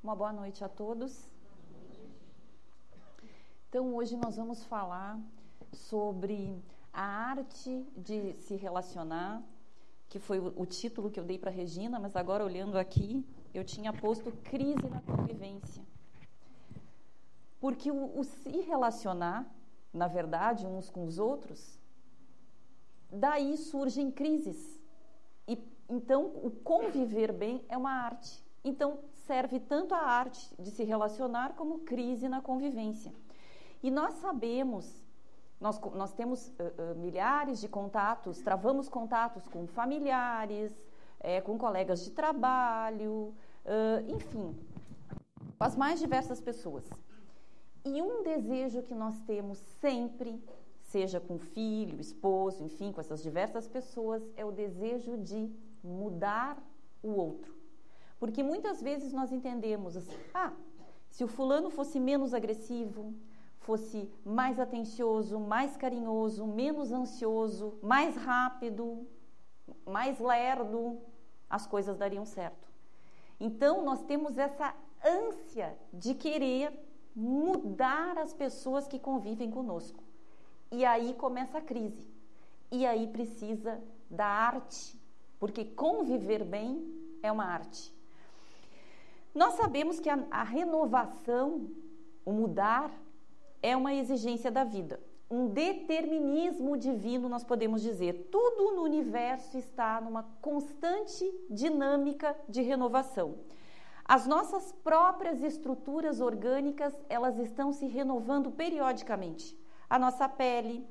Uma boa noite a todos. Então, hoje nós vamos falar sobre a arte de se relacionar, que foi o título que eu dei para a Regina, mas agora olhando aqui, eu tinha posto crise na convivência. Porque o se relacionar, na verdade, uns com os outros, daí surgem crises. E, então, o conviver bem é uma arte. Então, serve tanto a arte de se relacionar como crise na convivência. E nós sabemos, nós temos milhares de contatos, travamos contatos com familiares, com colegas de trabalho, enfim, com as mais diversas pessoas. E um desejo que nós temos sempre, seja com filho, esposo, enfim, com essas diversas pessoas, é o desejo de mudar o outro. Porque muitas vezes nós entendemos assim, se o fulano fosse menos agressivo, fosse mais atencioso, mais carinhoso, menos ansioso, mais rápido, mais lerdo, as coisas dariam certo. Então, nós temos essa ânsia de querer mudar as pessoas que convivem conosco. E aí começa a crise. E aí precisa da arte, porque conviver bem é uma arte. Nós sabemos que a renovação, o mudar, é uma exigência da vida. Um determinismo divino, nós podemos dizer. Tudo no universo está numa constante dinâmica de renovação. As nossas próprias estruturas orgânicas, elas estão se renovando periodicamente. A nossa pele,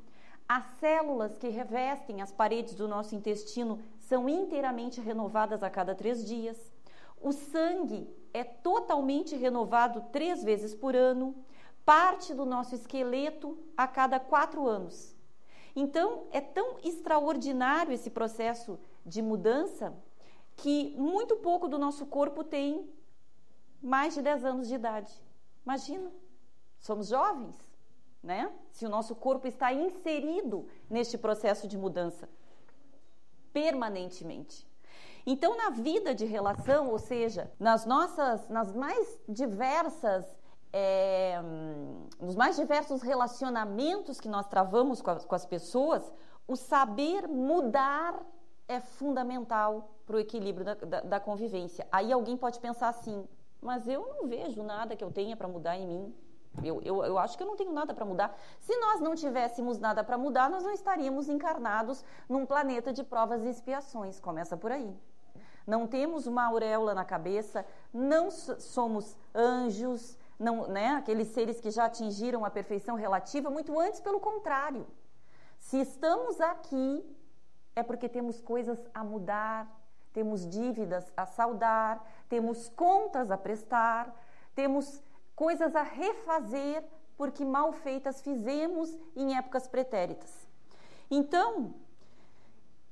as células que revestem as paredes do nosso intestino são inteiramente renovadas a cada 3 dias. O sangue é totalmente renovado 3 vezes por ano. Parte do nosso esqueleto a cada 4 anos. Então, é tão extraordinário esse processo de mudança que muito pouco do nosso corpo tem mais de 10 anos de idade. Imagina, somos jovens, né? Se o nosso corpo está inserido neste processo de mudança permanentemente. Então, na vida de relação, ou seja, nas mais diversas nos mais diversos relacionamentos que nós travamos com as pessoas, o saber mudar é fundamental para o equilíbrio da convivência. Aí alguém pode pensar assim, mas eu não vejo nada que eu tenha para mudar em mim. Eu acho que eu não tenho nada para mudar. Se nós não tivéssemos nada para mudar, nós não estaríamos encarnados num planeta de provas e expiações. Começa por aí. Não temos uma auréola na cabeça, não somos anjos, não, né? Aqueles seres que já atingiram a perfeição relativa, muito antes, pelo contrário. Se estamos aqui, é porque temos coisas a mudar, temos dívidas a saldar, temos contas a prestar, temos coisas a refazer, porque mal feitas fizemos em épocas pretéritas. Então,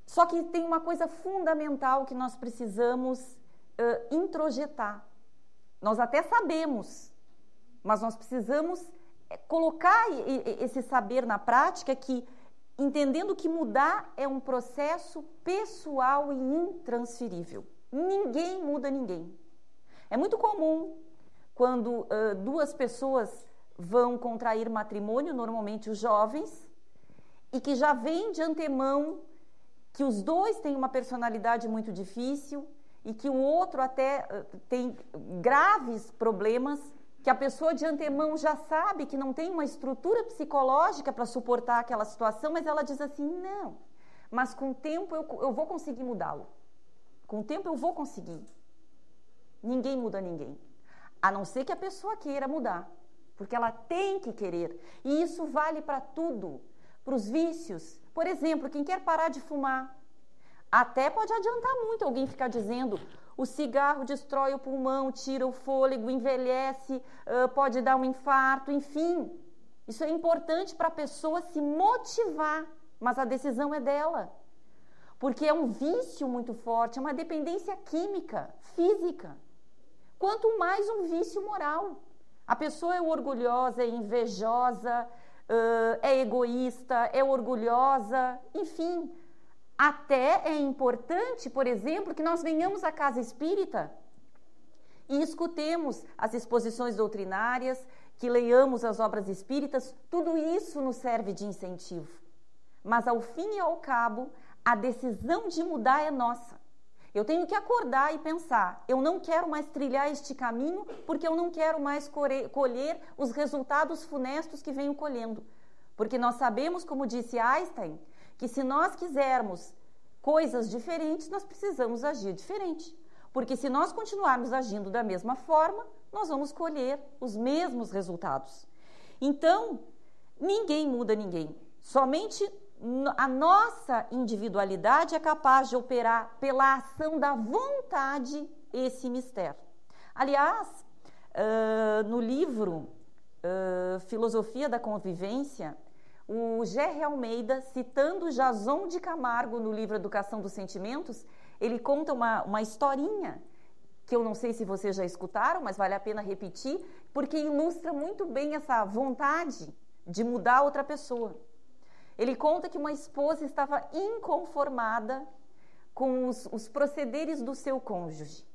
só que tem uma coisa fundamental que nós precisamos introjetar. Nós até sabemos, mas nós precisamos colocar esse saber na prática, que entendendo que mudar é um processo pessoal e intransferível. Ninguém muda ninguém. É muito comum quando 2 pessoas vão contrair matrimônio, normalmente os jovens, e que já vem de antemão que os 2 têm uma personalidade muito difícil e que o outro até tem graves problemas, que a pessoa de antemão já sabe que não tem uma estrutura psicológica para suportar aquela situação, mas ela diz assim, não, mas com o tempo eu vou conseguir mudá-lo. Com o tempo eu vou conseguir. Ninguém muda ninguém. A não ser que a pessoa queira mudar, porque ela tem que querer. E isso vale para tudo, para os vícios. Por exemplo, quem quer parar de fumar, até pode adiantar muito alguém ficar dizendo... O cigarro destrói o pulmão, tira o fôlego, envelhece, pode dar um infarto, enfim. Isso é importante para a pessoa se motivar, mas a decisão é dela. Porque é um vício muito forte, é uma dependência química, física. Quanto mais um vício moral. A pessoa é orgulhosa, é invejosa, é egoísta, é orgulhosa, enfim... Até é importante, por exemplo, que nós venhamos à casa espírita e escutemos as exposições doutrinárias, que leiamos as obras espíritas, tudo isso nos serve de incentivo. Mas ao fim e ao cabo, a decisão de mudar é nossa. Eu tenho que acordar e pensar, eu não quero mais trilhar este caminho porque eu não quero mais colher os resultados funestos que venho colhendo. Porque nós sabemos, como disse Einstein, que se nós quisermos coisas diferentes, nós precisamos agir diferente. Porque se nós continuarmos agindo da mesma forma, nós vamos colher os mesmos resultados. Então, ninguém muda ninguém. Somente a nossa individualidade é capaz de operar pela ação da vontade esse mistério. Aliás, no livro Filosofia da Convivência, o Gerry Almeida, citando Jason de Camargo no livro Educação dos Sentimentos, ele conta uma historinha que eu não sei se vocês já escutaram, mas vale a pena repetir, porque ilustra muito bem essa vontade de mudar outra pessoa. Ele conta que uma esposa estava inconformada com os procederes do seu cônjuge.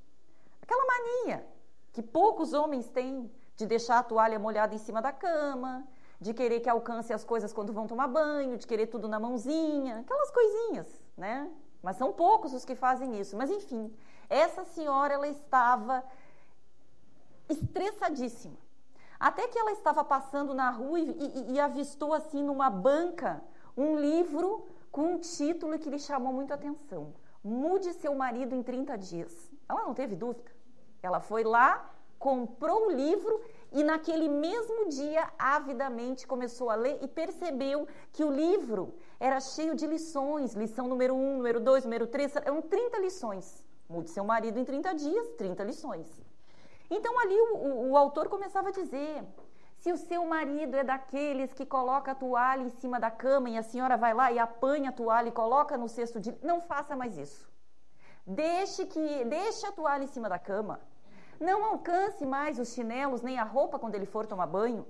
Aquela mania que poucos homens têm de deixar a toalha molhada em cima da cama, de querer que alcance as coisas quando vão tomar banho, de querer tudo na mãozinha, aquelas coisinhas, né? Mas são poucos os que fazem isso. Mas enfim, essa senhora, ela estava estressadíssima. Até que ela estava passando na rua e avistou assim numa banca um livro com um título que lhe chamou muito a atenção. Mude seu marido em 30 dias. Ela não teve dúvida. Ela foi lá, comprou o livro e naquele mesmo dia, avidamente, começou a ler e percebeu que o livro era cheio de lições. Lição número 1, número 2, número 3, eram 30 lições. Mude seu marido em 30 dias, 30 lições. Então ali o autor começava a dizer, se o seu marido é daqueles que coloca a toalha em cima da cama e a senhora vai lá e apanha a toalha e coloca no cesto de... Não faça mais isso. Deixe a toalha em cima da cama. Não alcance mais os chinelos nem a roupa quando ele for tomar banho.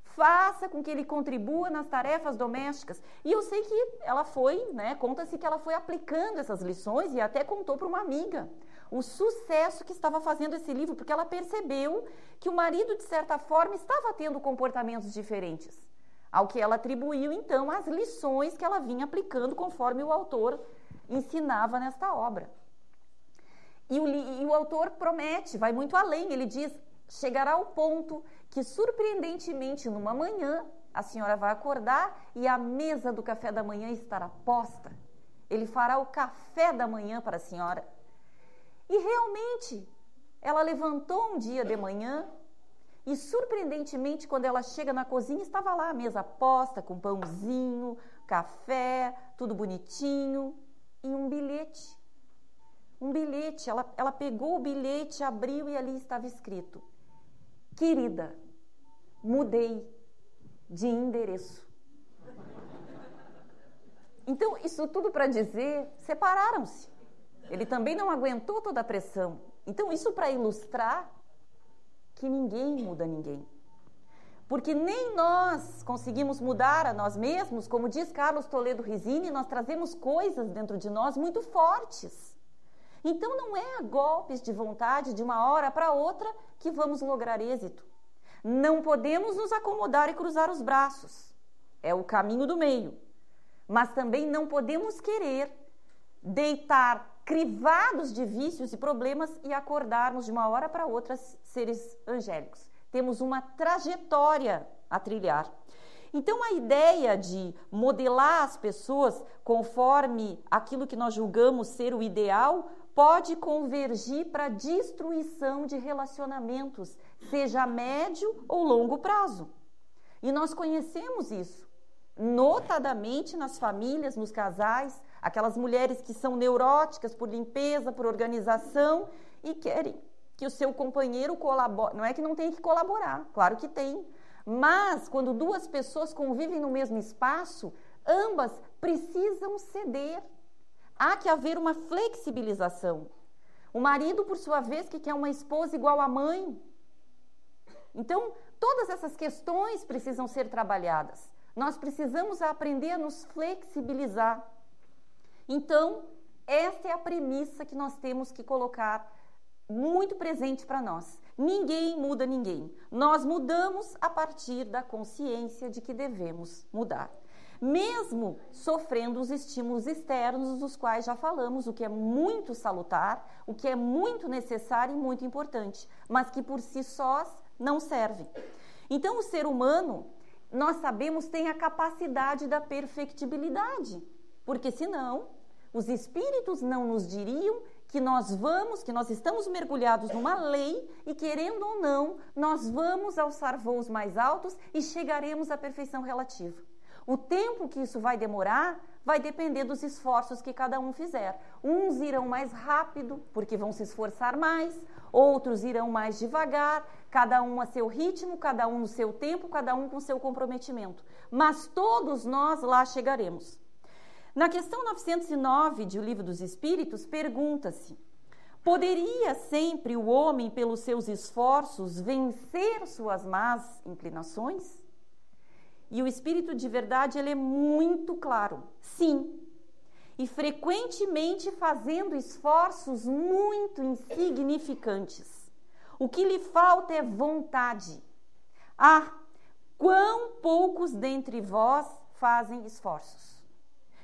Faça com que ele contribua nas tarefas domésticas. E eu sei que ela foi, né? Conta-se que ela foi aplicando essas lições e até contou para uma amiga o sucesso que estava fazendo esse livro, porque ela percebeu que o marido, de certa forma, estava tendo comportamentos diferentes, ao que ela atribuiu, então, as lições que ela vinha aplicando conforme o autor ensinava nesta obra. E o autor promete, vai muito além, ele diz, chegará ao ponto que, surpreendentemente, numa manhã, a senhora vai acordar e a mesa do café da manhã estará posta. Ele fará o café da manhã para a senhora. E realmente, ela levantou um dia de manhã e, surpreendentemente, quando ela chega na cozinha, estava lá a mesa posta, com pãozinho, café, tudo bonitinho, e um bilhete. Um bilhete, ela pegou o bilhete, abriu e ali estava escrito: querida, mudei de endereço. Então, isso tudo para dizer, separaram-se. Ele também não aguentou toda a pressão. Então, isso para ilustrar que ninguém muda ninguém. Porque nem nós conseguimos mudar a nós mesmos, como diz Carlos Toledo Rizzini, nós trazemos coisas dentro de nós muito fortes. Então, não é a golpes de vontade de uma hora para outra que vamos lograr êxito. Não podemos nos acomodar e cruzar os braços. É o caminho do meio. Mas também não podemos querer deitar crivados de vícios e problemas e acordarmos de uma hora para outra seres angélicos. Temos uma trajetória a trilhar. Então, a ideia de modelar as pessoas conforme aquilo que nós julgamos ser o ideal pode convergir para a destruição de relacionamentos, seja a médio ou longo prazo. E nós conhecemos isso, notadamente nas famílias, nos casais, aquelas mulheres que são neuróticas por limpeza, por organização e querem que o seu companheiro colabore. Não é que não tem que colaborar, claro que tem. Mas quando duas pessoas convivem no mesmo espaço, ambas precisam ceder. Há que haver uma flexibilização. O marido, por sua vez, que quer uma esposa igual à mãe. Então, todas essas questões precisam ser trabalhadas. Nós precisamos aprender a nos flexibilizar. Então, esta é a premissa que nós temos que colocar muito presente para nós. Ninguém muda ninguém. Nós mudamos a partir da consciência de que devemos mudar. Mesmo sofrendo os estímulos externos, dos quais já falamos, o que é muito salutar, o que é muito necessário e muito importante, mas que por si sós não servem. Então, o ser humano, nós sabemos, tem a capacidade da perfectibilidade, porque senão os espíritos não nos diriam que nós estamos mergulhados numa lei e, querendo ou não, nós vamos alçar voos mais altos e chegaremos à perfeição relativa. O tempo que isso vai demorar vai depender dos esforços que cada um fizer. Uns irão mais rápido, porque vão se esforçar mais, outros irão mais devagar, cada um a seu ritmo, cada um no seu tempo, cada um com seu comprometimento. Mas todos nós lá chegaremos. Na questão 909 de O Livro dos Espíritos, pergunta-se: poderia sempre o homem, pelos seus esforços, vencer suas más inclinações? E o Espírito de Verdade, ele é muito claro. Sim. E frequentemente fazendo esforços muito insignificantes. O que lhe falta é vontade. Ah, quão poucos dentre vós fazem esforços.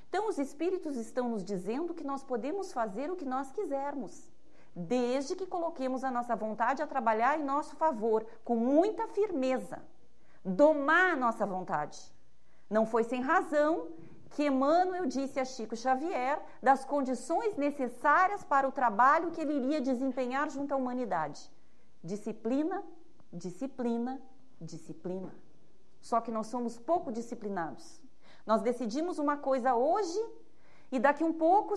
Então, os Espíritos estão nos dizendo que nós podemos fazer o que nós quisermos, desde que coloquemos a nossa vontade a trabalhar em nosso favor, com muita firmeza. Domar a nossa vontade. Não foi sem razão que Emmanuel disse a Chico Xavier das condições necessárias para o trabalho que ele iria desempenhar junto à humanidade. Disciplina, disciplina, disciplina. Só que nós somos pouco disciplinados. Nós decidimos uma coisa hoje e daqui um pouco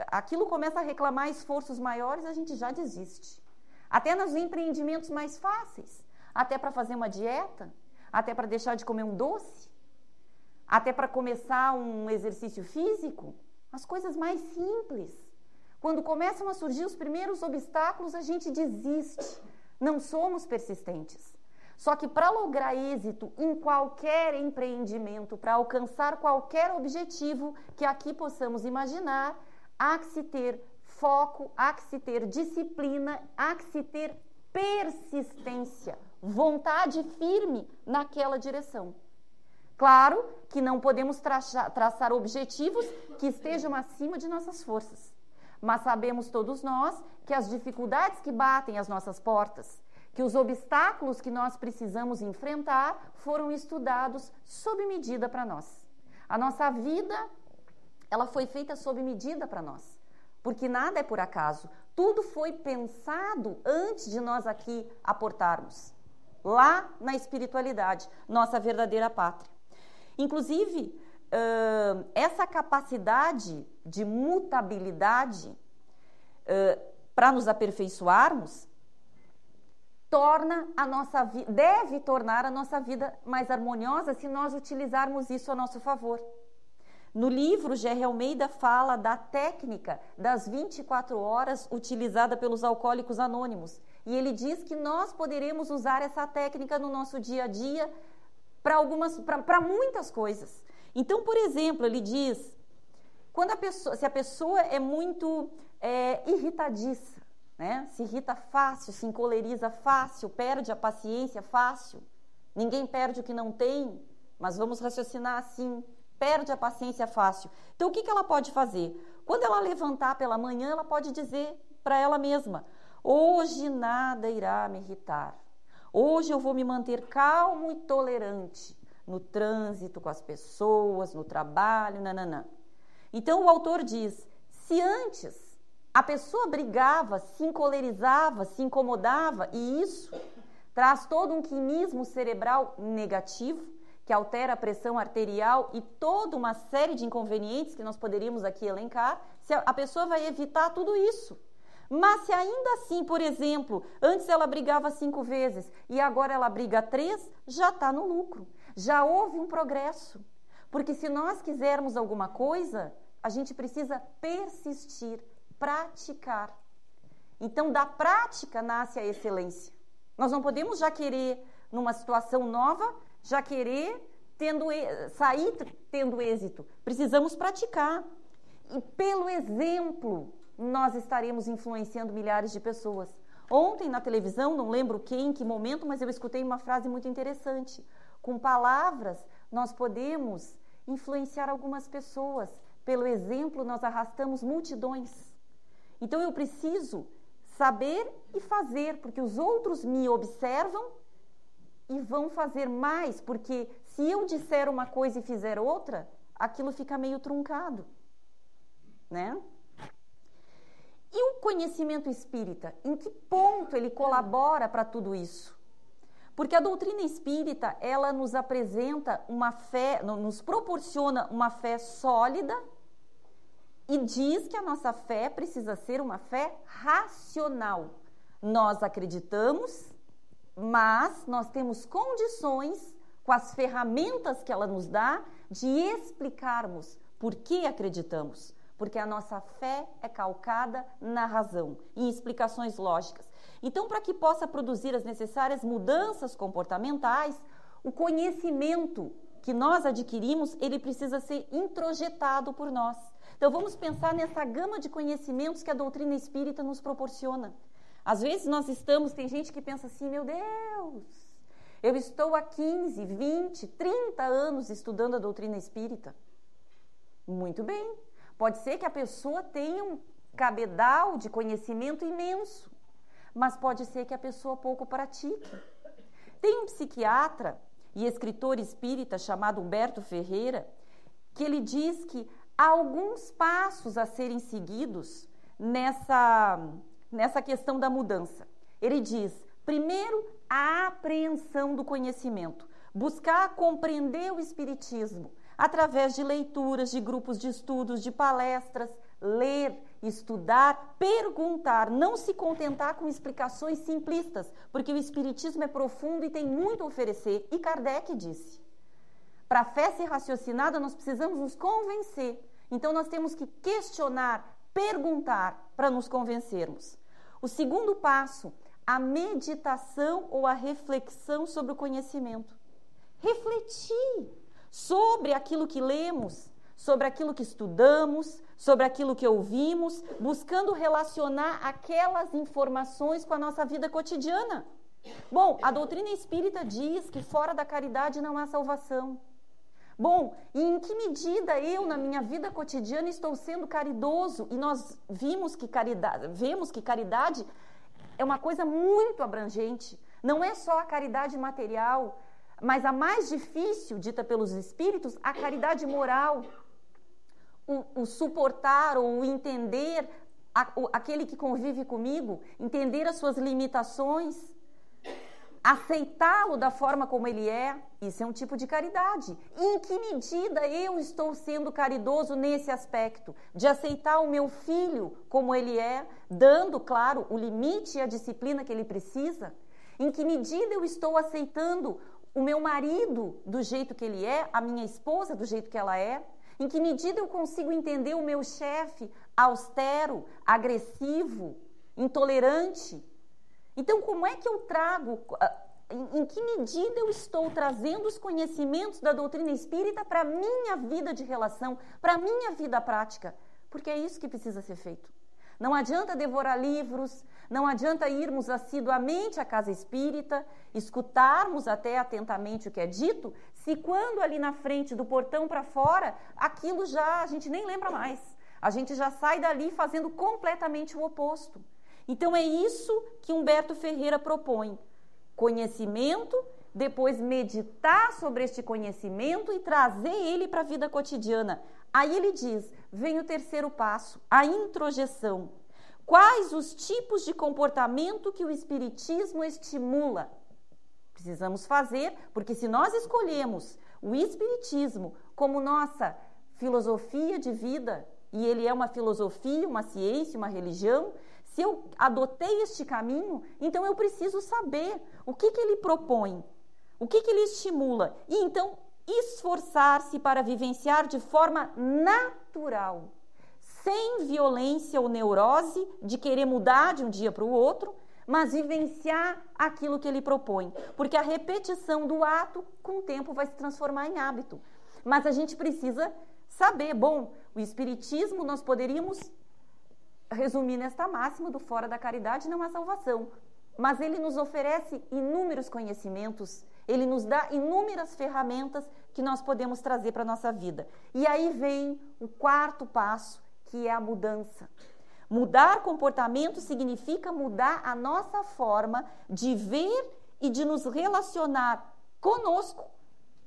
aquilo começa a reclamar esforços maiores, a gente já desiste. Até nos empreendimentos mais fáceis. Até para fazer uma dieta, até para deixar de comer um doce, até para começar um exercício físico, as coisas mais simples. Quando começam a surgir os primeiros obstáculos, a gente desiste, não somos persistentes. Só que para lograr êxito em qualquer empreendimento, para alcançar qualquer objetivo que aqui possamos imaginar, há que se ter foco, há que se ter disciplina, há que se ter persistência, vontade firme naquela direção. Claro que não podemos traçar objetivos que estejam acima de nossas forças, mas sabemos todos nós que as dificuldades que batem às nossas portas, que os obstáculos que nós precisamos enfrentar foram estudados sob medida para nós. A nossa vida, ela foi feita sob medida para nós, porque nada é por acaso. Tudo foi pensado antes de nós aqui aportarmos. Lá na espiritualidade, nossa verdadeira pátria. Inclusive, essa capacidade de mutabilidade para nos aperfeiçoarmos deve tornar a nossa vida mais harmoniosa se nós utilizarmos isso a nosso favor. No livro, Gerry Almeida fala da técnica das 24 horas utilizada pelos alcoólicos anônimos. E ele diz que nós poderemos usar essa técnica no nosso dia a dia para muitas coisas. Então, por exemplo, ele diz, se a pessoa é muito irritadiça, né? Se irrita fácil, se encoleriza fácil, perde a paciência fácil, ninguém perde o que não tem, mas vamos raciocinar assim, perde a paciência fácil. Então, o que ela pode fazer? Quando ela levantar pela manhã, ela pode dizer para ela mesma: hoje nada irá me irritar. Hoje eu vou me manter calmo e tolerante no trânsito, com as pessoas, no trabalho, nananã. Então, o autor diz, se antes a pessoa brigava, se encolerizava, se incomodava, e isso traz todo um quimismo cerebral negativo, que altera a pressão arterial e toda uma série de inconvenientes que nós poderíamos aqui elencar, a pessoa vai evitar tudo isso. Mas se ainda assim, por exemplo, antes ela brigava 5 vezes e agora ela briga 3, já está no lucro. Já houve um progresso. Porque se nós quisermos alguma coisa, a gente precisa persistir, praticar. Então, da prática nasce a excelência. Nós não podemos já querer, numa situação nova, já querer sair tendo êxito. Precisamos praticar. E pelo exemplo, nós estaremos influenciando milhares de pessoas. Ontem na televisão, não lembro quem, em que momento, mas eu escutei uma frase muito interessante. Com palavras, nós podemos influenciar algumas pessoas. Pelo exemplo, nós arrastamos multidões. Então eu preciso saber e fazer, porque os outros me observam e vão fazer mais, porque se eu disser uma coisa e fizer outra, aquilo fica meio truncado, né? E o conhecimento espírita, em que ponto ele colabora para tudo isso? Porque a doutrina espírita, ela nos apresenta uma fé, nos proporciona uma fé sólida e diz que a nossa fé precisa ser uma fé racional. Nós acreditamos, mas nós temos condições, com as ferramentas que ela nos dá, de explicarmos por que acreditamos. Porque a nossa fé é calcada na razão, em explicações lógicas. Então, para que possa produzir as necessárias mudanças comportamentais, o conhecimento que nós adquirimos, ele precisa ser introjetado por nós. Então, vamos pensar nessa gama de conhecimentos que a doutrina espírita nos proporciona. Às vezes tem gente que pensa assim, meu Deus, eu estou há 15, 20, 30 anos estudando a doutrina espírita. Muito bem. Pode ser que a pessoa tenha um cabedal de conhecimento imenso, mas pode ser que a pessoa pouco pratique. Tem um psiquiatra e escritor espírita chamado Humberto Ferreira, que ele diz que há alguns passos a serem seguidos nessa questão da mudança. Ele diz, primeiro, a apreensão do conhecimento, buscar compreender o espiritismo, através de leituras, de grupos de estudos, de palestras, ler, estudar, perguntar, não se contentar com explicações simplistas, porque o espiritismo é profundo e tem muito a oferecer. E Kardec disse, para a fé ser raciocinada, nós precisamos nos convencer. Então, nós temos que questionar, perguntar, para nos convencermos. O segundo passo, a meditação ou a reflexão sobre o conhecimento. Refletir sobre aquilo que lemos, sobre aquilo que estudamos, sobre aquilo que ouvimos, buscando relacionar aquelas informações com a nossa vida cotidiana. Bom, a doutrina espírita diz que fora da caridade não há salvação. Bom, e em que medida eu, na minha vida cotidiana, estou sendo caridoso? E nós vemos que caridade é uma coisa muito abrangente. Não é só a caridade material, mas a mais difícil, dita pelos espíritos, a caridade moral, o suportar ou o entender aquele que convive comigo, entender as suas limitações, aceitá-lo da forma como ele é, isso é um tipo de caridade. Em que medida eu estou sendo caridoso nesse aspecto, de aceitar o meu filho como ele é, dando, claro, o limite e a disciplina que ele precisa? Em que medida eu estou aceitando o meu marido do jeito que ele é, a minha esposa do jeito que ela é? Em que medida eu consigo entender o meu chefe austero, agressivo, intolerante? Então, como é que eu trago, em que medida eu estou trazendo os conhecimentos da doutrina espírita para a minha vida de relação, para a minha vida prática? Porque é isso que precisa ser feito. Não adianta devorar livros, não adianta irmos assiduamente à casa espírita, escutarmos até atentamente o que é dito, se quando ali na frente do portão para fora, aquilo já a gente nem lembra mais. A gente já sai dali fazendo completamente o oposto. Então é isso que Humberto Ferreira propõe. Conhecimento, depois meditar sobre este conhecimento e trazer ele para a vida cotidiana. Aí ele diz, vem o terceiro passo, a introjeção. Quais os tipos de comportamento que o espiritismo estimula? Precisamos fazer, porque se nós escolhemos o espiritismo como nossa filosofia de vida, e ele é uma filosofia, uma ciência, uma religião, se eu adotei este caminho, então eu preciso saber o que ele propõe, o que ele estimula, e então esforçar-se para vivenciar de forma natural, sem violência ou neurose de querer mudar de um dia para o outro, mas vivenciar aquilo que ele propõe. Porque a repetição do ato, com o tempo, vai se transformar em hábito. Mas a gente precisa saber, bom, o espiritismo nós poderíamos resumir nesta máxima do fora da caridade não há salvação. Mas ele nos oferece inúmeros conhecimentos, ele nos dá inúmeras ferramentas que nós podemos trazer para a nossa vida. E aí vem o quarto passo, que é a mudança. Mudar comportamento significa mudar a nossa forma de ver e de nos relacionar conosco,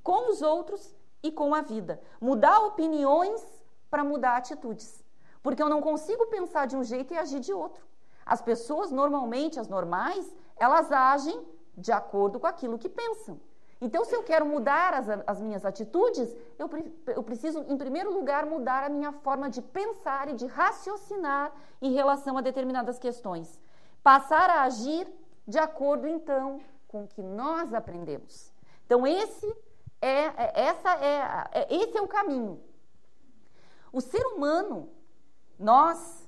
com os outros e com a vida. Mudar opiniões para mudar atitudes. Porque eu não consigo pensar de um jeito e agir de outro. As pessoas, normalmente, as normais, elas agem de acordo com aquilo que pensam. Então, se eu quero mudar as minhas atitudes, eu preciso, em primeiro lugar, mudar a minha forma de pensar e de raciocinar em relação a determinadas questões. Passar a agir de acordo, então, com o que nós aprendemos. Então, esse é o caminho. O ser humano, nós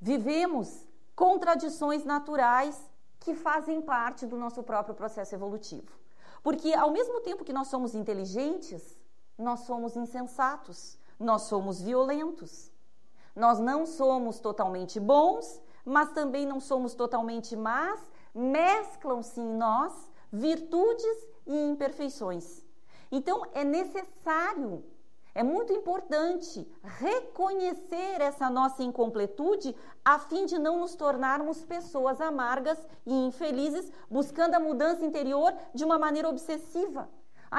vivemos contradições naturais que fazem parte do nosso próprio processo evolutivo. Porque ao mesmo tempo que nós somos inteligentes, nós somos insensatos, nós somos violentos. Nós não somos totalmente bons, mas também não somos totalmente más, mesclam-se em nós virtudes e imperfeições. Então é necessário, é muito importante reconhecer essa nossa incompletude a fim de não nos tornarmos pessoas amargas e infelizes, buscando a mudança interior de uma maneira obsessiva.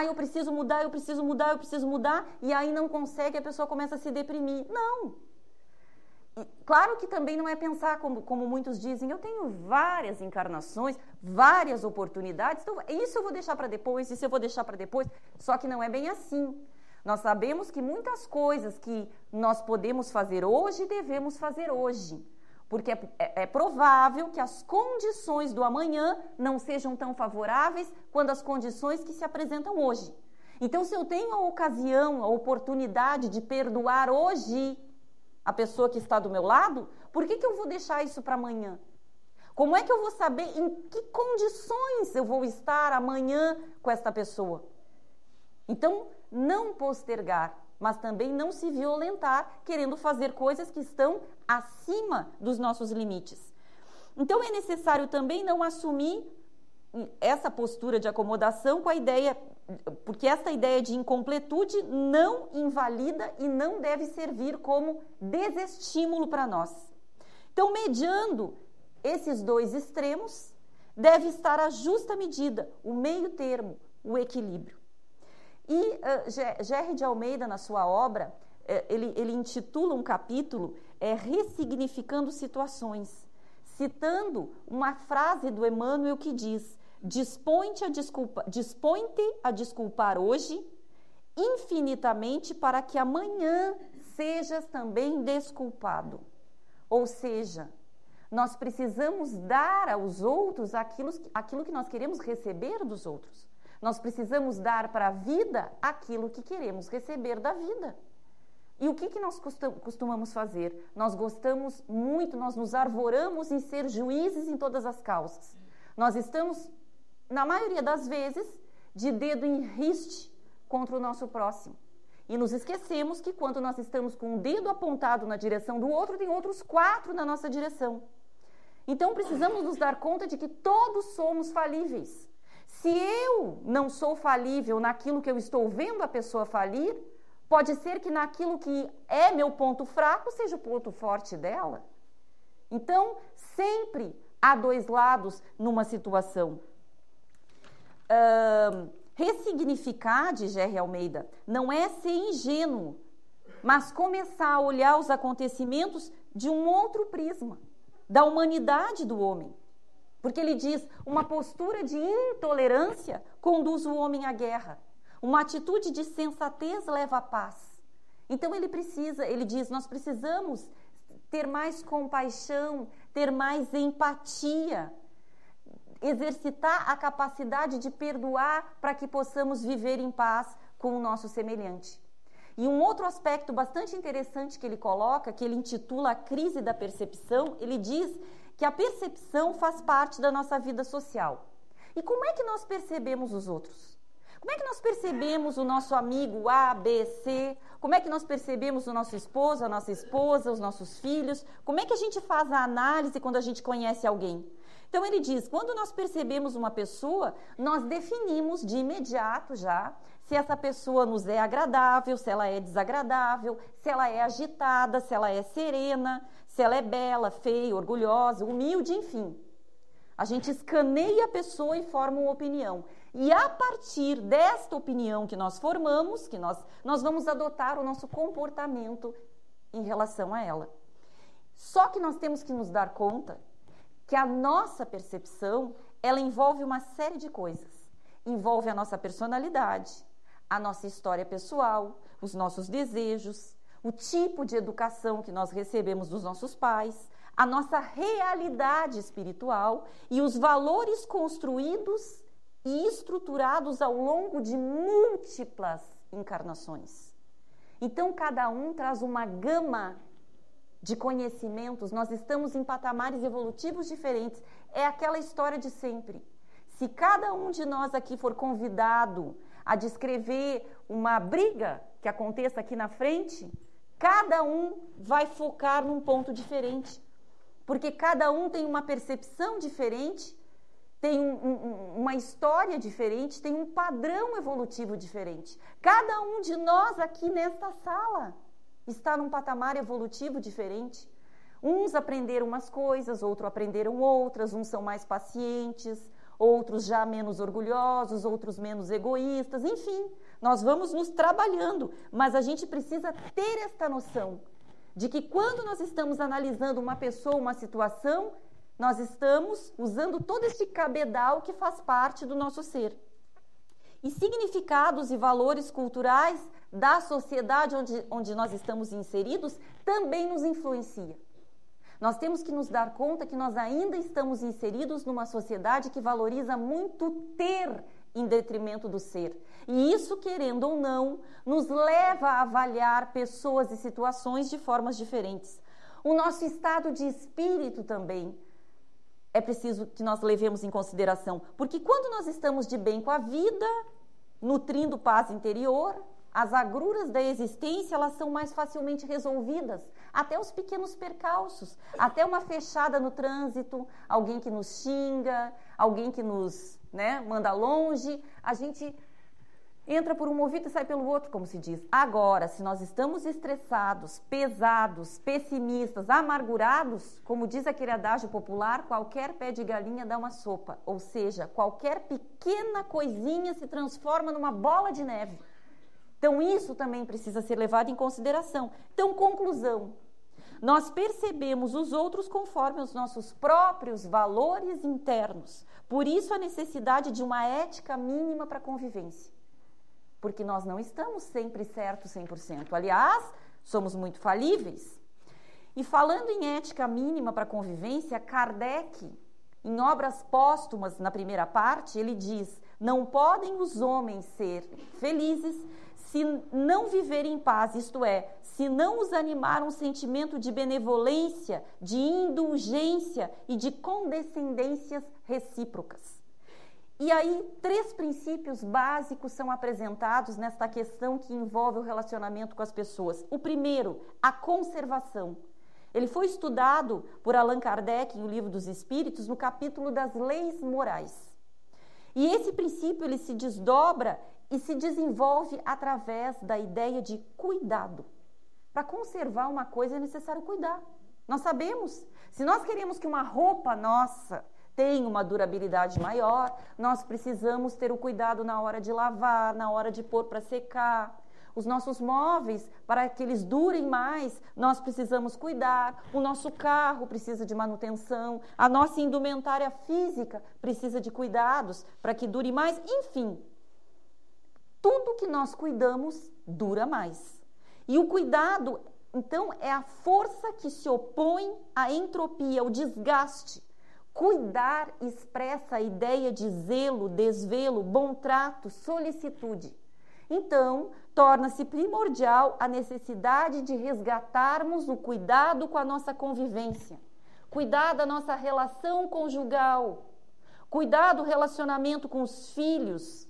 Eu preciso mudar, eu preciso mudar, eu preciso mudar, e aí não consegue, a pessoa começa a se deprimir. Não! Claro que também não é pensar como muitos dizem, eu tenho várias encarnações, várias oportunidades, então isso eu vou deixar para depois, isso eu vou deixar para depois, só que não é bem assim. Nós sabemos que muitas coisas que nós podemos fazer hoje, devemos fazer hoje. Porque é provável que as condições do amanhã não sejam tão favoráveis quanto as condições que se apresentam hoje. Então, se eu tenho a ocasião, a oportunidade de perdoar hoje a pessoa que está do meu lado, por que eu vou deixar isso para amanhã? Como é que eu vou saber em que condições eu vou estar amanhã com esta pessoa? Então, não postergar, mas também não se violentar, querendo fazer coisas que estão acima dos nossos limites. Então, é necessário também não assumir essa postura de acomodação com a ideia, porque essa ideia de incompletude não invalida e não deve servir como desestímulo para nós. Então, mediando esses dois extremos, deve estar a justa medida, o meio termo, o equilíbrio. E Gerry de Almeida, na sua obra, ele intitula um capítulo Ressignificando Situações, citando uma frase do Emmanuel que diz: dispõe-te a desculpar hoje infinitamente para que amanhã sejas também desculpado. Ou seja, nós precisamos dar aos outros aquilo que nós queremos receber dos outros. Nós precisamos dar para a vida aquilo que queremos receber da vida. E o que nós costumamos fazer? Nós gostamos muito, nós nos arvoramos em ser juízes em todas as causas. Nós estamos, na maioria das vezes, de dedo em riste contra o nosso próximo. E nos esquecemos que quando nós estamos com o dedo apontado na direção do outro, tem outros 4 na nossa direção. Então precisamos nos dar conta de que todos somos falíveis. Se eu não sou falível naquilo que eu estou vendo a pessoa falir, pode ser que naquilo que é meu ponto fraco seja o ponto forte dela. Então, sempre há 2 lados numa situação. Ressignificar, de Gerry Almeida, não é ser ingênuo, mas começar a olhar os acontecimentos de um outro prisma, da humanidade do homem. Porque ele diz, uma postura de intolerância conduz o homem à guerra. Uma atitude de sensatez leva à paz. Então ele diz, nós precisamos ter mais compaixão, ter mais empatia, exercitar a capacidade de perdoar para que possamos viver em paz com o nosso semelhante. E um outro aspecto bastante interessante que ele coloca, que ele intitula a crise da percepção, ele diz que a percepção faz parte da nossa vida social. E como é que nós percebemos os outros? Como é que nós percebemos o nosso amigo A, B, C? Como é que nós percebemos o nosso esposo, a nossa esposa, os nossos filhos? Como é que a gente faz a análise quando a gente conhece alguém? Então ele diz, quando nós percebemos uma pessoa, nós definimos de imediato já se essa pessoa nos é agradável, se ela é desagradável, se ela é agitada, se ela é serena, se ela é bela, feia, orgulhosa, humilde, enfim. A gente escaneia a pessoa e forma uma opinião. E a partir desta opinião que nós formamos, que nós vamos adotar o nosso comportamento em relação a ela. Só que nós temos que nos dar conta que a nossa percepção, ela envolve uma série de coisas. Envolve a nossa personalidade, a nossa história pessoal, os nossos desejos, o tipo de educação que nós recebemos dos nossos pais, a nossa realidade espiritual e os valores construídos e estruturados ao longo de múltiplas encarnações. Então, cada um traz uma gama de conhecimentos, nós estamos em patamares evolutivos diferentes. É aquela história de sempre. Se cada um de nós aqui for convidado a descrever uma briga que aconteça aqui na frente, cada um vai focar num ponto diferente. Porque cada um tem uma percepção diferente, tem uma história diferente, tem um padrão evolutivo diferente. Cada um de nós aqui nesta sala está num patamar evolutivo diferente. Uns aprenderam umas coisas, outros aprenderam outras, uns são mais pacientes, outros já menos orgulhosos, outros menos egoístas, enfim, nós vamos nos trabalhando, mas a gente precisa ter esta noção de que quando nós estamos analisando uma pessoa, uma situação, nós estamos usando todo esse cabedal que faz parte do nosso ser. E significados e valores culturais da sociedade onde nós estamos inseridos também nos influencia. Nós temos que nos dar conta que nós ainda estamos inseridos numa sociedade que valoriza muito ter em detrimento do ser. E isso, querendo ou não, nos leva a avaliar pessoas e situações de formas diferentes. O nosso estado de espírito também é preciso que nós levemos em consideração, porque quando nós estamos de bem com a vida, nutrindo paz interior, as agruras da existência, elas são mais facilmente resolvidas, até os pequenos percalços, até uma fechada no trânsito, alguém que nos xinga, alguém que nos manda longe, a gente entra por um ouvido e sai pelo outro, como se diz. Agora, se nós estamos estressados, pesados, pessimistas, amargurados, como diz aquele adágio popular, qualquer pé de galinha dá uma sopa, ou seja, qualquer pequena coisinha se transforma numa bola de neve. Então, isso também precisa ser levado em consideração. Então, conclusão. Nós percebemos os outros conforme os nossos próprios valores internos. Por isso, a necessidade de uma ética mínima para a convivência. Porque nós não estamos sempre certos 100%. Aliás, somos muito falíveis. E falando em ética mínima para a convivência, Kardec, em Obras Póstumas, na primeira parte, ele diz: não podem os homens ser felizes se não viverem em paz, isto é, se não os animar um sentimento de benevolência, de indulgência e de condescendências recíprocas. E aí, 3 princípios básicos são apresentados nesta questão que envolve o relacionamento com as pessoas. O primeiro, a conservação. Ele foi estudado por Allan Kardec em O Livro dos Espíritos, no capítulo das leis morais. E esse princípio, ele se desdobra e se desenvolve através da ideia de cuidado. Para conservar uma coisa é necessário cuidar. Nós sabemos, se nós queremos que uma roupa nossa tenha uma durabilidade maior, nós precisamos ter o cuidado na hora de lavar, na hora de pôr para secar. Os nossos móveis, para que eles durem mais, nós precisamos cuidar. O nosso carro precisa de manutenção. A nossa indumentária física precisa de cuidados para que dure mais. Enfim, tudo que nós cuidamos dura mais. E o cuidado, então, é a força que se opõe à entropia, ao desgaste. Cuidar expressa a ideia de zelo, desvelo, bom trato, solicitude. Então, torna-se primordial a necessidade de resgatarmos o cuidado com a nossa convivência, cuidar da nossa relação conjugal, cuidar do relacionamento com os filhos,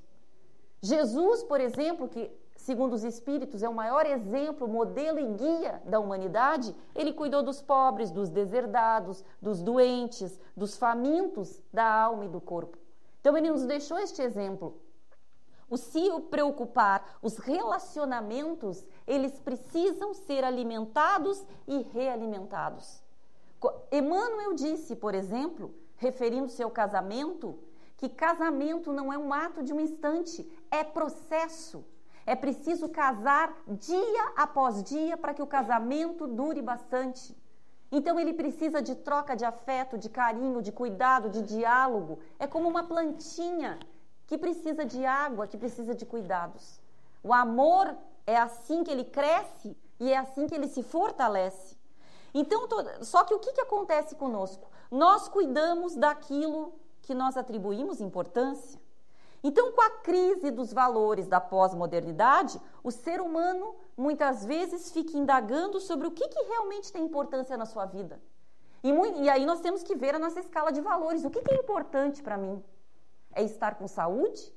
Jesus, por exemplo, que segundo os Espíritos é o maior exemplo, modelo e guia da humanidade, ele cuidou dos pobres, dos deserdados, dos doentes, dos famintos da alma e do corpo. Então ele nos deixou este exemplo. O se preocupar, os relacionamentos, eles precisam ser alimentados e realimentados. Emmanuel disse, por exemplo, referindo-se ao casamento, que casamento não é um ato de um instante, é processo. É preciso casar dia após dia para que o casamento dure bastante. Então ele precisa de troca de afeto, de carinho, de cuidado, de diálogo. É como uma plantinha que precisa de água, que precisa de cuidados. O amor é assim que ele cresce e é assim que ele se fortalece. Então, só que o que acontece conosco? Nós cuidamos daquilo que nós atribuímos importância. Então, com a crise dos valores da pós-modernidade, o ser humano muitas vezes fica indagando sobre o que realmente tem importância na sua vida. E aí nós temos que ver a nossa escala de valores. O que é importante para mim? É estar com saúde?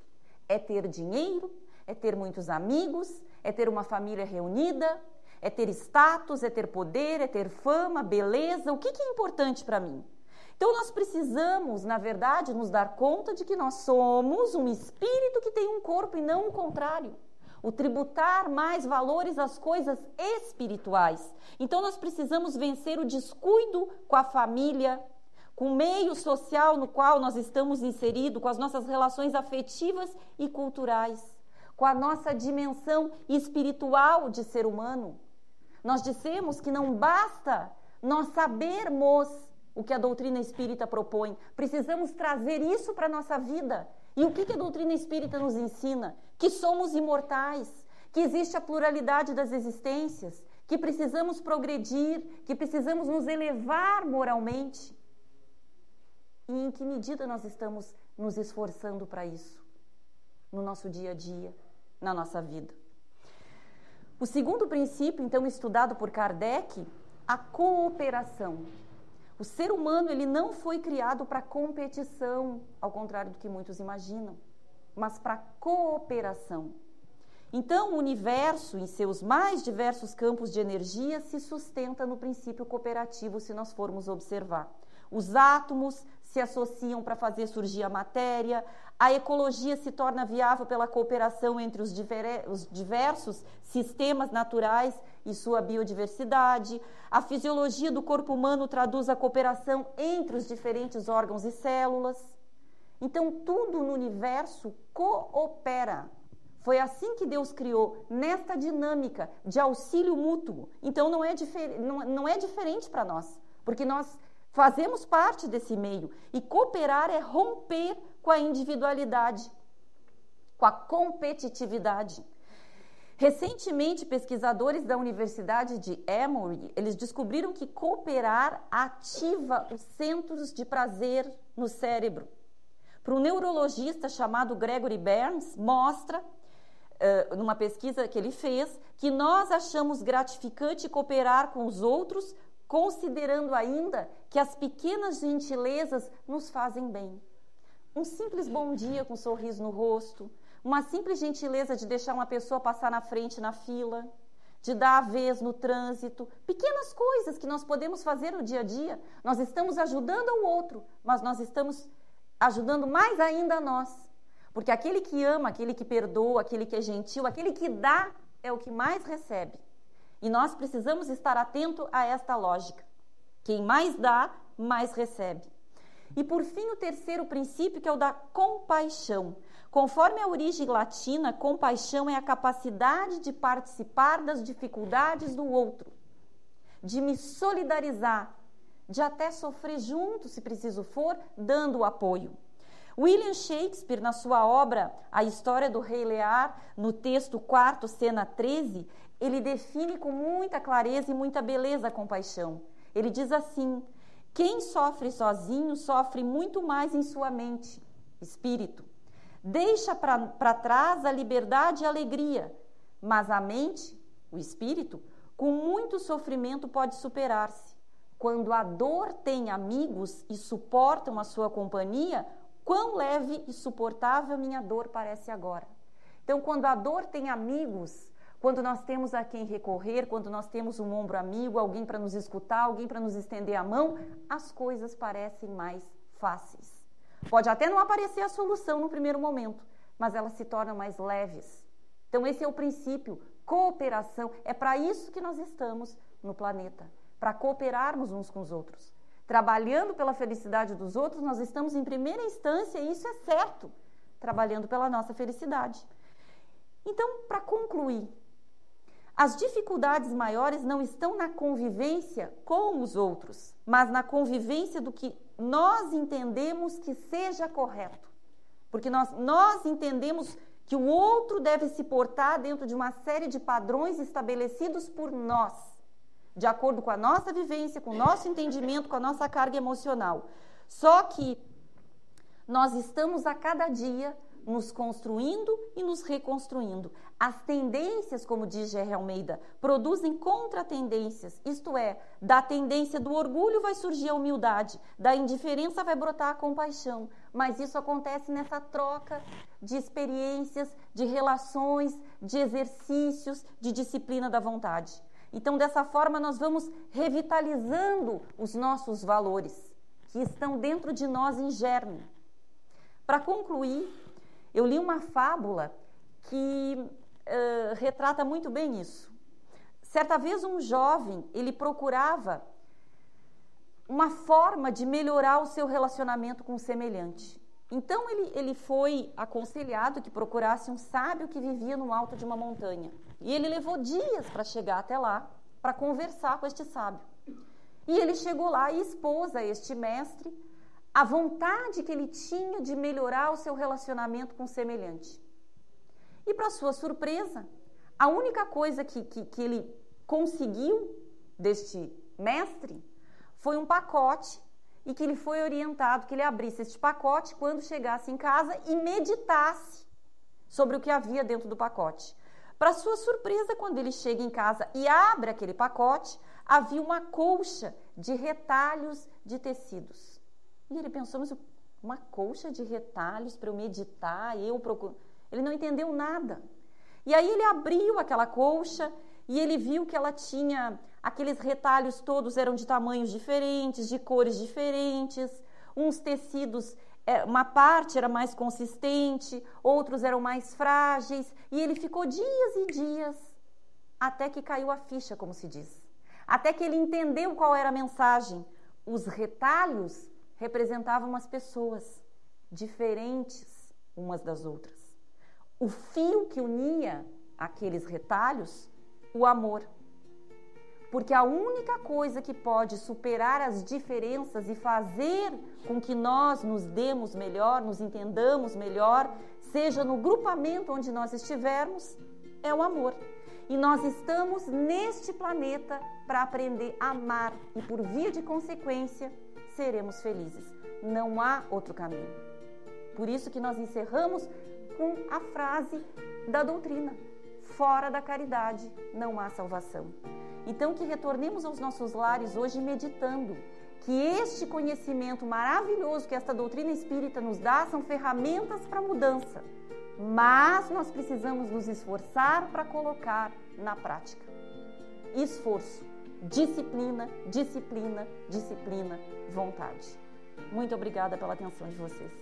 É ter dinheiro? É ter muitos amigos? É ter uma família reunida? É ter status? É ter poder? É ter fama? Beleza? O que é importante para mim? Então, nós precisamos, na verdade, nos dar conta de que nós somos um espírito que tem um corpo e não o contrário. O tributar mais valores às coisas espirituais. Então, nós precisamos vencer o descuido com a família, com o meio social no qual nós estamos inseridos, com as nossas relações afetivas e culturais, com a nossa dimensão espiritual de ser humano. Nós dissemos que não basta nós sabermos o que a doutrina espírita propõe. Precisamos trazer isso para a nossa vida. E o que a doutrina espírita nos ensina? Que somos imortais, que existe a pluralidade das existências, que precisamos progredir, que precisamos nos elevar moralmente. E em que medida nós estamos nos esforçando para isso? No nosso dia a dia, na nossa vida. O segundo princípio, então, estudado por Kardec, a cooperação. O ser humano, ele não foi criado para competição, ao contrário do que muitos imaginam, mas para cooperação. Então, o universo, em seus mais diversos campos de energia, se sustenta no princípio cooperativo, se nós formos observar. Os átomos se associam para fazer surgir a matéria, a ecologia se torna viável pela cooperação entre os diversos sistemas naturais e sua biodiversidade, a fisiologia do corpo humano traduz a cooperação entre os diferentes órgãos e células. Então, tudo no universo coopera. Foi assim que Deus criou, nesta dinâmica de auxílio mútuo. Então, não é diferente para nós, porque nós fazemos parte desse meio. E cooperar é romper com a individualidade, com a competitividade. Recentemente, pesquisadores da Universidade de Emory, eles descobriram que cooperar ativa os centros de prazer no cérebro. Para um neurologista chamado Gregory Berns, mostra, numa pesquisa que ele fez, que nós achamos gratificante cooperar com os outros, considerando ainda que as pequenas gentilezas nos fazem bem. Um simples bom dia com um sorriso no rosto, uma simples gentileza de deixar uma pessoa passar na frente na fila, de dar a vez no trânsito, pequenas coisas que nós podemos fazer no dia a dia. Nós estamos ajudando ao outro, mas nós estamos ajudando mais ainda a nós. Porque aquele que ama, aquele que perdoa, aquele que é gentil, aquele que dá, é o que mais recebe. E nós precisamos estar atento a esta lógica. Quem mais dá, mais recebe. E por fim, o terceiro princípio, que é o da compaixão. Conforme a origem latina, compaixão é a capacidade de participar das dificuldades do outro, de me solidarizar, de até sofrer junto, se preciso for, dando o apoio. William Shakespeare, na sua obra A História do Rei Lear, no texto 4, cena 13, ele define com muita clareza e muita beleza a compaixão. Ele diz assim: quem sofre sozinho sofre muito mais em sua mente, espírito. Deixa para trás a liberdade e a alegria, mas a mente, o espírito, com muito sofrimento pode superar-se. Quando a dor tem amigos e suportam a sua companhia, quão leve e suportável minha dor parece agora. Então, quando a dor tem amigos, quando nós temos a quem recorrer, quando nós temos um ombro amigo, alguém para nos escutar, alguém para nos estender a mão, as coisas parecem mais fáceis. Pode até não aparecer a solução no primeiro momento, mas elas se tornam mais leves. Então, esse é o princípio, cooperação. É para isso que nós estamos no planeta, para cooperarmos uns com os outros. Trabalhando pela felicidade dos outros, nós estamos em primeira instância, e isso é certo, trabalhando pela nossa felicidade. Então, para concluir, as dificuldades maiores não estão na convivência com os outros, mas na convivência do que nós entendemos que seja correto. Porque nós entendemos que o outro deve se portar dentro de uma série de padrões estabelecidos por nós, de acordo com a nossa vivência, com o nosso entendimento, com a nossa carga emocional. Só que nós estamos a cada dia nos construindo e nos reconstruindo. As tendências, como diz G.R. Almeida, produzem contratendências, isto é, da tendência do orgulho vai surgir a humildade, da indiferença vai brotar a compaixão, mas isso acontece nessa troca de experiências, de relações, de exercícios, de disciplina da vontade. Então, dessa forma, nós vamos revitalizando os nossos valores, que estão dentro de nós em germe. Para concluir, eu li uma fábula que retrata muito bem isso. Certa vez um jovem, ele procurava uma forma de melhorar o seu relacionamento com o semelhante. Então ele foi aconselhado que procurasse um sábio que vivia no alto de uma montanha. E ele levou dias para chegar até lá, para conversar com este sábio. E ele chegou lá e expôs a este mestre a vontade que ele tinha de melhorar o seu relacionamento com o semelhante. E, para sua surpresa, a única coisa que ele conseguiu deste mestre foi um pacote e que ele foi orientado que ele abrisse este pacote quando chegasse em casa e meditasse sobre o que havia dentro do pacote. Para sua surpresa, quando ele chega em casa e abre aquele pacote, havia uma colcha de retalhos de tecidos. E ele pensou, mas uma colcha de retalhos para eu meditar, Ele não entendeu nada. E aí ele abriu aquela colcha e ele viu que ela tinha, aqueles retalhos todos eram de tamanhos diferentes, de cores diferentes, uns tecidos, uma parte era mais consistente, outros eram mais frágeis, e ele ficou dias e dias, até que caiu a ficha, como se diz. Até que ele entendeu qual era a mensagem. Os retalhos representavam as pessoas diferentes umas das outras. O fio que unia aqueles retalhos, o amor. Porque a única coisa que pode superar as diferenças e fazer com que nós nos demos melhor, nos entendamos melhor, seja no grupamento onde nós estivermos, é o amor. E nós estamos neste planeta para aprender a amar e, por via de consequência, seremos felizes. Não há outro caminho. Por isso que nós encerramos com a frase da doutrina: fora da caridade não há salvação. Então, que retornemos aos nossos lares hoje meditando que este conhecimento maravilhoso que esta doutrina espírita nos dá são ferramentas para a mudança, mas nós precisamos nos esforçar para colocar na prática. Esforço, disciplina, disciplina, disciplina, vontade. Muito obrigada pela atenção de vocês.